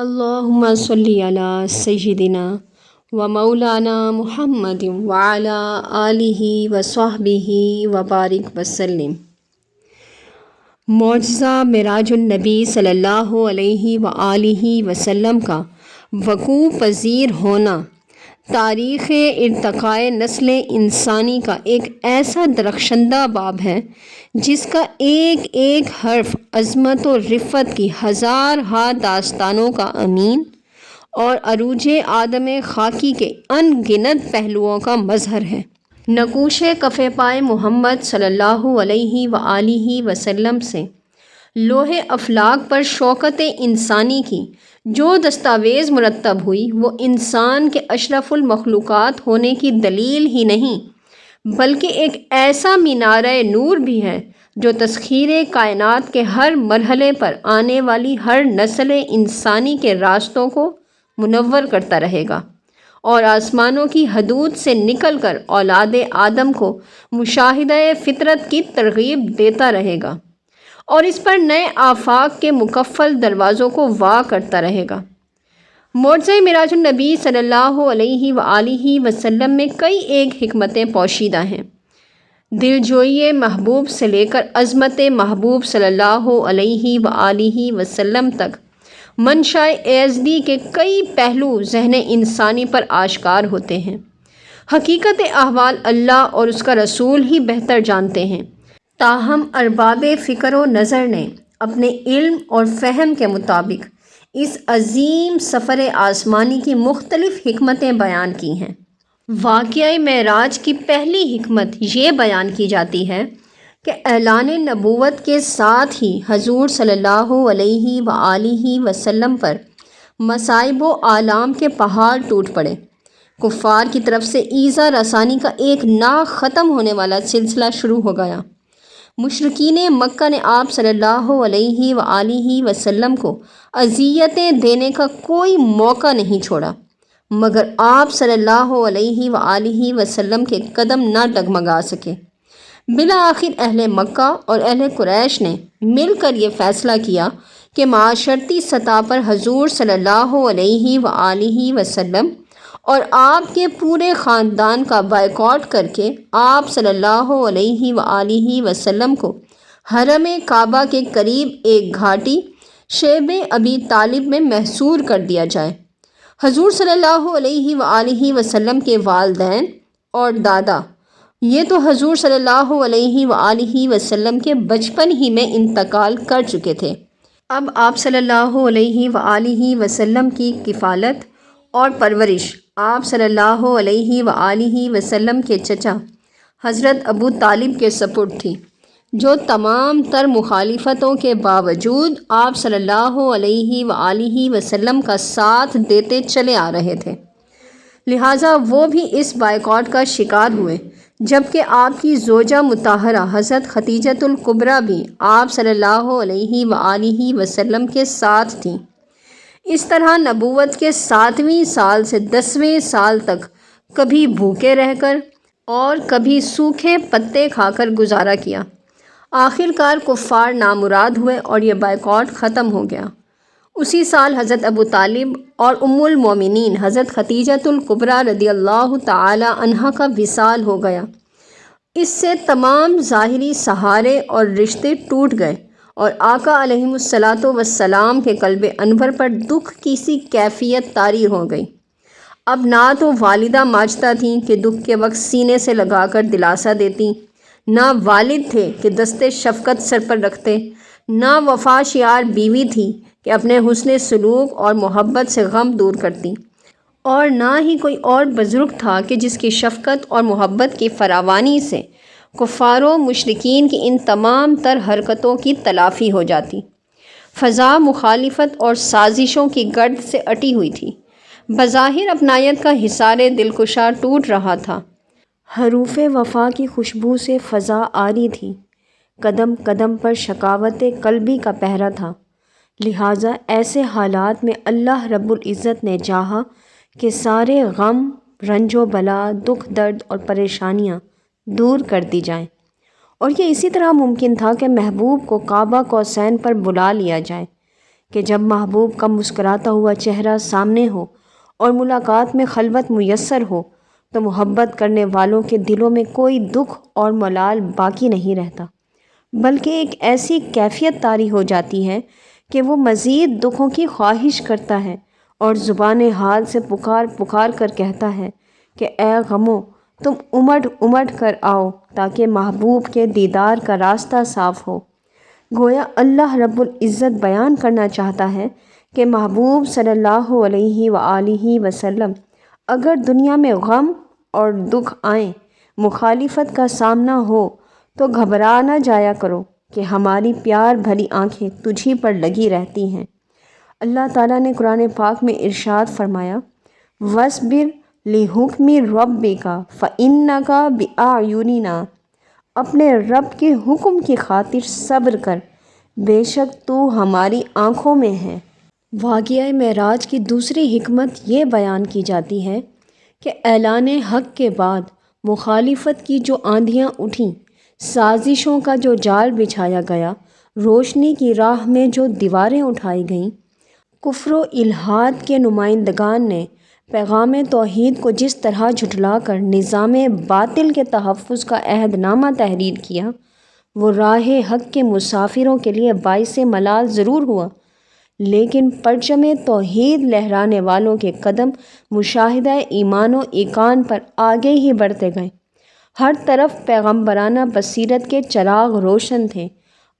اللہم صلی علی سیدنا و مولانا محمد وعلی آلہ وصحبہ وبارک وسلم۔ معجزہ معراج النبی صلی اللہ علیہ وآلہ وسلم کا وقوع پذیر ہونا تاریخ ارتقاء نسل انسانی کا ایک ایسا درخشندہ باب ہے جس کا ایک ایک حرف عظمت و رفعت کی ہزار ہا داستانوں کا امین اور عروج آدم خاکی کے ان گنت پہلوؤں کا مظہر ہے۔ نقوش کف پائے محمد صلی اللہ علیہ وآلہ وسلم سے لوح افلاک پر شوکت انسانی کی جو دستاویز مرتب ہوئی وہ انسان کے اشرف المخلوقات ہونے کی دلیل ہی نہیں بلکہ ایک ایسا مینارہ نور بھی ہے جو تسخیر کائنات کے ہر مرحلے پر آنے والی ہر نسل انسانی کے راستوں کو منور کرتا رہے گا اور آسمانوں کی حدود سے نکل کر اولاد آدم کو مشاہدہ فطرت کی ترغیب دیتا رہے گا اور اس پر نئے آفاق کے مکفل دروازوں کو وا کرتا رہے گا۔ معجزہ معراج النبی صلی اللہ علیہ وآلہ وسلم میں کئی ایک حکمتیں پوشیدہ ہیں۔ دلجوئی محبوب سے لے کر عظمت محبوب صلی اللہ علیہ وآلہ وسلم تک منشاء ایزدی کے کئی پہلو ذہن انسانی پر آشکار ہوتے ہیں۔ حقیقت احوال اللہ اور اس کا رسول ہی بہتر جانتے ہیں، تاہم ارباب فکر و نظر نے اپنے علم اور فہم کے مطابق اس عظیم سفر آسمانی کی مختلف حکمتیں بیان کی ہیں۔ واقعہ معراج کی پہلی حکمت یہ بیان کی جاتی ہے کہ اعلان نبوت کے ساتھ ہی حضور صلی اللہ علیہ وآلہ وسلم پر مصائب و آلام کے پہاڑ ٹوٹ پڑے۔ کفار کی طرف سے ایذا رسانی کا ایک نا ختم ہونے والا سلسلہ شروع ہو گیا۔ مشرکین مکہ نے آپ صلی اللہ علیہ وآلہ وسلم کو اذیتیں دینے کا کوئی موقع نہیں چھوڑا مگر آپ صلی اللہ علیہ وآلہ وسلم کے قدم نہ ڈگمگا سکے۔ بالآخر اہل مکہ اور اہل قریش نے مل کر یہ فیصلہ کیا کہ معاشرتی سطح پر حضور صلی اللہ علیہ وآلہ وسلم اور آپ کے پورے خاندان کا بائیکاٹ کر کے آپ صلی اللہ علیہ وآلہ وسلم کو حرم کعبہ کے قریب ایک گھاٹی شیب ابی طالب میں محصور کر دیا جائے۔ حضور صلی اللہ علیہ وآلہ وسلم کے والدین اور دادا یہ تو حضور صلی اللہ علیہ وآلہ وسلم کے بچپن ہی میں انتقال کر چکے تھے۔ اب آپ صلی اللہ علیہ وآلہ وسلم کی کفالت اور پرورش آپ صلی اللہ علیہ وآلہ وسلم کے چچا حضرت ابو طالب کے سپرد تھی، جو تمام تر مخالفتوں کے باوجود آپ صلی اللہ علیہ وآلہ وسلم کا ساتھ دیتے چلے آ رہے تھے، لہٰذا وہ بھی اس بائیکاٹ کا شکار ہوئے، جبکہ آپ کی زوجہ مطہرہ حضرت خدیجۃ الکبریٰ بھی آپ صلی اللہ علیہ وآلہ وسلم کے ساتھ تھیں۔ اس طرح نبوت کے 7ویں سال سے 10ویں سال تک کبھی بھوکے رہ کر اور کبھی سوکھے پتے کھا کر گزارا کیا۔ آخر کار کفار نامراد ہوئے اور یہ بائیکاٹ ختم ہو گیا۔ اسی سال حضرت ابو طالب اور ام المومنین حضرت خدیجۃ الکبریٰ رضی اللہ تعالی عنہا کا وصال ہو گیا۔ اس سے تمام ظاہری سہارے اور رشتے ٹوٹ گئے اور آقا علیہ الصلاۃ والسلام کے قلب انور پر دکھ کی سی کیفیت طاری ہو گئی۔ اب نہ تو والدہ ماجدہ تھیں کہ دکھ کے وقت سینے سے لگا کر دلاسا دیتی، نہ والد تھے کہ دست شفقت سر پر رکھتے، نہ وفا شیار بیوی تھی کہ اپنے حسن سلوک اور محبت سے غم دور کرتی، اور نہ ہی کوئی اور بزرگ تھا کہ جس کی شفقت اور محبت کی فراوانی سے کفار و مشرکین کی ان تمام تر حرکتوں کی تلافی ہو جاتی۔ فضا مخالفت اور سازشوں کی گرد سے اٹی ہوئی تھی۔ بظاہر اپنائیت کا حصار دلکشا ٹوٹ رہا تھا، حروف وفا کی خوشبو سے فضا آری تھی، قدم قدم پر شقاوت قلبی کا پہرا تھا، لہٰذا ایسے حالات میں اللہ رب العزت نے چاہا کہ سارے غم، رنج و بلا، دکھ درد اور پریشانیاں دور کر دی جائیں، اور یہ اسی طرح ممکن تھا کہ محبوب کو کعبہ قوسین پر بلا لیا جائے کہ جب محبوب کا مسکراتا ہوا چہرہ سامنے ہو اور ملاقات میں خلوت میسر ہو تو محبت کرنے والوں کے دلوں میں کوئی دکھ اور ملال باقی نہیں رہتا، بلکہ ایک ایسی کیفیت طاری ہو جاتی ہے کہ وہ مزید دکھوں کی خواہش کرتا ہے اور زبان حال سے پکار پکار کر کہتا ہے کہ اے غموں تم امٹ امٹ کر آؤ تاکہ محبوب کے دیدار کا راستہ صاف ہو۔ گویا اللہ رب العزت بیان کرنا چاہتا ہے کہ محبوب صلی اللہ علیہ وآلہ وسلم اگر دنیا میں غم اور دکھ آئیں، مخالفت کا سامنا ہو تو گھبرا نہ جایا کرو کہ ہماری پیار بھری آنکھیں تجھی پر لگی رہتی ہیں۔ اللہ تعالیٰ نے قرآن پاک میں ارشاد فرمایا وَاصْبِرْ لِحُکْمِ رَبِّکَ فَإِنَّکَ بِأَعْیُنِنَا، اپنے رب کے حکم کی خاطر صبر کر، بے شک تو ہماری آنکھوں میں ہے۔ واقعہ معراج کی دوسری حکمت یہ بیان کی جاتی ہے کہ اعلان حق کے بعد مخالفت کی جو آندھیاں اٹھیں، سازشوں کا جو جال بچھایا گیا، روشنی کی راہ میں جو دیواریں اٹھائی گئیں، کفر و الحاد کے نمائندگان نے پیغام توحید کو جس طرح جھٹلا کر نظام باطل کے تحفظ کا عہد نامہ تحریر کیا، وہ راہ حق کے مسافروں کے لیے باعث ملال ضرور ہوا، لیکن پرچم توحید لہرانے والوں کے قدم مشاہدہ ایمان و ایقان پر آگے ہی بڑھتے گئے۔ ہر طرف پیغمبرانہ بصیرت کے چراغ روشن تھے،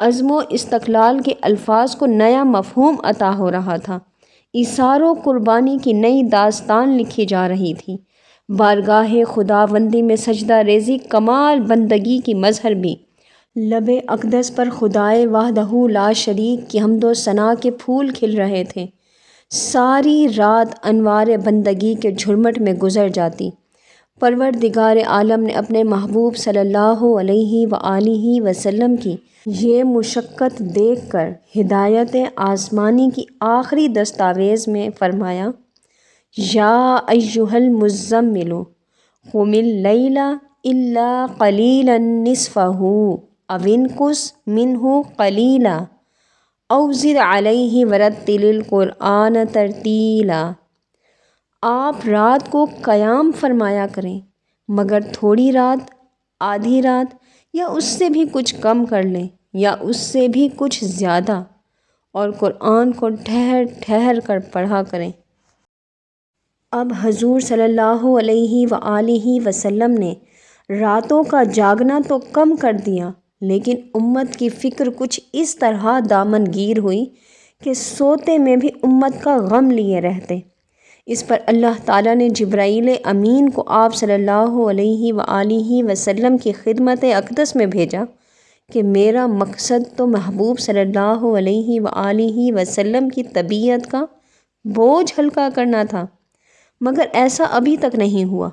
عزم و استقلال کے الفاظ کو نیا مفہوم عطا ہو رہا تھا، ایثار و قربانی کی نئی داستان لکھی جا رہی تھی، بارگاہ خداوندی میں سجدہ ریزی کمال بندگی کی مظہر بھی، لب اقدس پر خدائے وحدہ لا شریک کی حمد و ثنا کے پھول کھل رہے تھے۔ ساری رات انوار بندگی کے جھرمٹ میں گزر جاتی۔ پروردگار عالم نے اپنے محبوب صلی اللہ علیہ وآلہ وسلم کی یہ مشقت دیکھ کر ہدایت آسمانی کی آخری دستاویز میں فرمایا یا ایھا المزمل قم اللیل الا قلیلا نصفہ او انقص منہ قلیلا او زد علیہ ورتل القرآن ترتیلا۔ آپ رات کو قیام فرمایا کریں مگر تھوڑی رات، آدھی رات یا اس سے بھی کچھ کم کر لیں یا اس سے بھی کچھ زیادہ، اور قرآن کو ٹھہر ٹھہر کر پڑھا کریں۔ اب حضور صلی اللہ علیہ وآلہ وسلم نے راتوں کا جاگنا تو کم کر دیا، لیکن امت کی فکر کچھ اس طرح دامن گیر ہوئی کہ سوتے میں بھی امت کا غم لیے رہتے۔ اس پر اللہ تعالیٰ نے جبرائیل امین کو آپ صلی اللہ علیہ وآلہ وسلم کی خدمت اقدس میں بھیجا کہ میرا مقصد تو محبوب صلی اللہ علیہ وآلہ وسلم کی طبیعت کا بوجھ ہلکا کرنا تھا، مگر ایسا ابھی تک نہیں ہوا،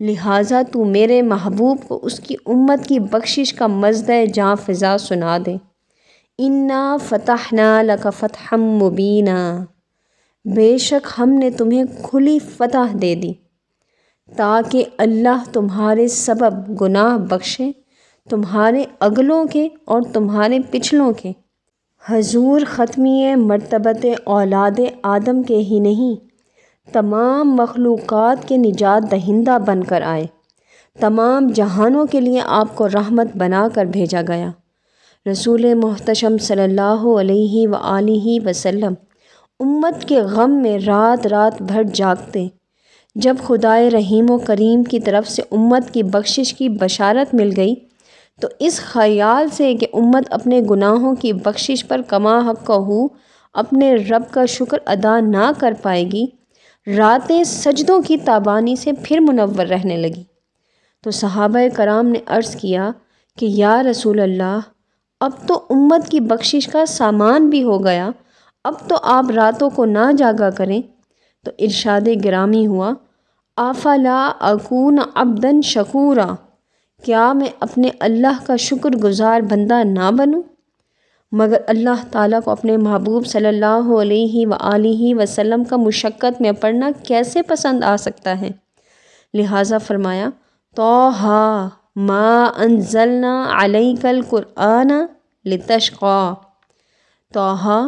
لہٰذا تو میرے محبوب کو اس کی امت کی بخشش کا مژدہ جاں فضا سنا دے۔ انا فتحنا لک فتحا مبینا، بے شک ہم نے تمہیں کھلی فتح دے دی تاکہ اللہ تمہارے سبب گناہ بخشے، تمہارے اگلوں کے اور تمہارے پچھلوں کے۔ حضور ختمی مرتبت اولاد آدم کے ہی نہیں، تمام مخلوقات کے نجات دہندہ بن کر آئے، تمام جہانوں کے لیے آپ کو رحمت بنا کر بھیجا گیا۔ رسول محتشم صلی اللہ علیہ وآلہ وسلم امت کے غم میں رات رات بھر جاگتے۔ جب خدائے رحیم و کریم کی طرف سے امت کی بخشش کی بشارت مل گئی تو اس خیال سے کہ امت اپنے گناہوں کی بخشش پر کما حق اپنے رب کا شکر ادا نہ کر پائے گی، راتیں سجدوں کی تابانی سے پھر منور رہنے لگی، تو صحابہ کرام نے عرض کیا کہ یا رسول اللہ، اب تو امت کی بخشش کا سامان بھی ہو گیا، اب تو آپ راتوں کو نہ جاگا کریں۔ تو ارشاد گرامی ہوا افلا اکون عبدا شکورا، کیا میں اپنے اللہ کا شکر گزار بندہ نہ بنوں؟ مگر اللہ تعالیٰ کو اپنے محبوب صلی اللہ علیہ وآلہ وسلم کا مشقت میں پڑھنا کیسے پسند آ سکتا ہے؟ لہٰذا فرمایا طٰہٰ ما انزلنا علیک القرآن لتشقیٰ، طٰہٰ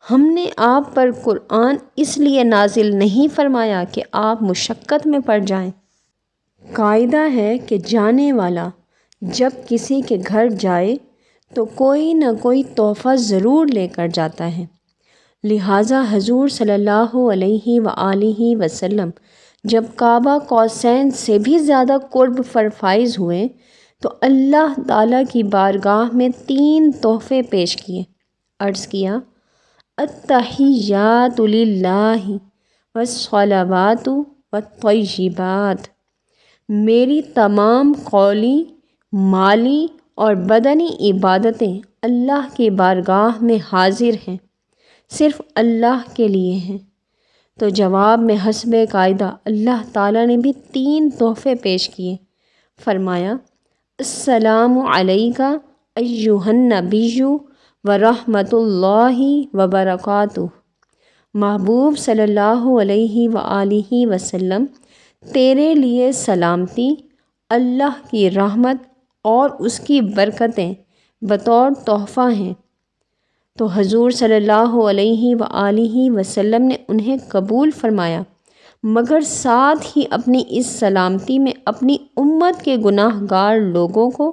ہم نے آپ پر قرآن اس لیے نازل نہیں فرمایا کہ آپ مشقت میں پڑ جائیں۔ قاعدہ ہے کہ جانے والا جب کسی کے گھر جائے تو کوئی نہ کوئی تحفہ ضرور لے کر جاتا ہے، لہٰذا حضور صلی اللہ علیہ وآلہ وسلم جب کعبہ قوسین سے بھی زیادہ قرب فائز ہوئے تو اللہ تعالیٰ کی بارگاہ میں 3 تحفے پیش کیے۔ عرض کیا، التحیات للہ والصلوات والطیبات، میری تمام قولی، مالی اور بدنی عبادتیں اللہ کی بارگاہ میں حاضر ہیں، صرف اللہ کے لیے ہیں۔ تو جواب میں حسب قاعدہ اللہ تعالیٰ نے بھی 3 تحفے پیش کیے۔ فرمایا، السلام علیکہ ایہا النبی ورحمۃ اللہ وبرکاتہ۔ محبوب صلی اللہ علیہ وآلہ وسلم، تیرے لیے سلامتی، اللہ کی رحمت اور اس کی برکتیں بطور تحفہ ہیں۔ تو حضور صلی اللہ علیہ وآلہ وسلم نے انہیں قبول فرمایا، مگر ساتھ ہی اپنی اس سلامتی میں اپنی امت کے گناہ گار لوگوں کو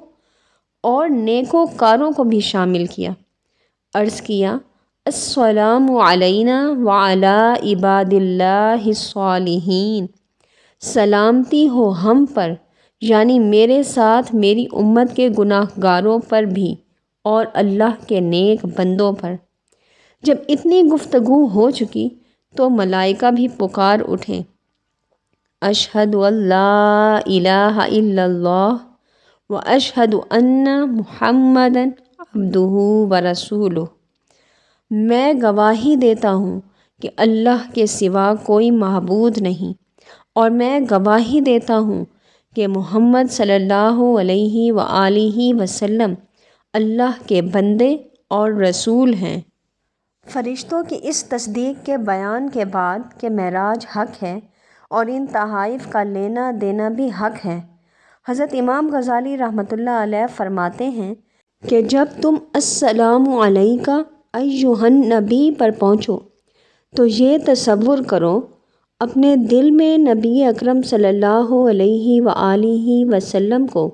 اور نیکوکاروں کو بھی شامل کیا۔ عرض کیا، السلام علینا وعلی عباد اللہ الصالحین، سلامتی ہو ہم پر، یعنی میرے ساتھ میری امت کے گناہ گاروں پر بھی اور اللہ کے نیک بندوں پر۔ جب اتنی گفتگو ہو چکی تو ملائکہ بھی پکار اٹھے، اشہد ان لا الہ الا اللہ واشہد ان محمدًا عبدہ ورسولہ، میں گواہی دیتا ہوں کہ اللہ کے سوا کوئی معبود نہیں، اور میں گواہی دیتا ہوں کہ محمد صلی اللہ علیہ وآلہ وسلم اللہ کے بندے اور رسول ہیں۔ فرشتوں کی اس تصدیق کے بیان کے بعد کہ معراج حق ہے اور ان تحائف کا لینا دینا بھی حق ہے، حضرت امام غزالی رحمۃ اللہ علیہ فرماتے ہیں کہ جب تم السلام علیکہ ایہا النبی پر پہنچو تو یہ تصور کرو، اپنے دل میں نبی اکرم صلی اللہ علیہ وآلہ وسلم کو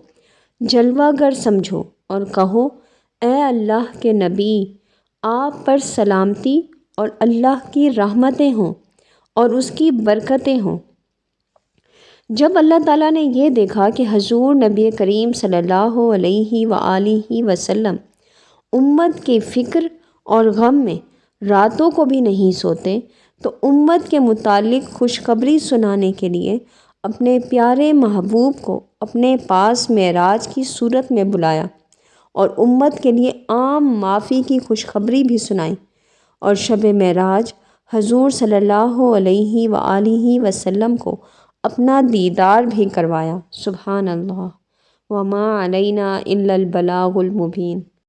جلوہ گر سمجھو اور کہو، اے اللہ کے نبی، آپ پر سلامتی اور اللہ کی رحمتیں ہوں اور اس کی برکتیں ہوں۔ جب اللہ تعالیٰ نے یہ دیکھا کہ حضور نبی کریم صلی اللہ علیہ وآلہ وسلم امت کی فکر اور غم میں راتوں کو بھی نہیں سوتے، تو امت کے متعلق خوشخبری سنانے کے لیے اپنے پیارے محبوب کو اپنے پاس معراج کی صورت میں بلایا اور امت کے لیے عام معافی کی خوشخبری بھی سنائی، اور شب معراج حضور صلی اللہ علیہ وآلہ وسلم کو اپنا دیدار بھی کروایا۔ سبحان اللہ، وما علینا الا البلاغ المبین۔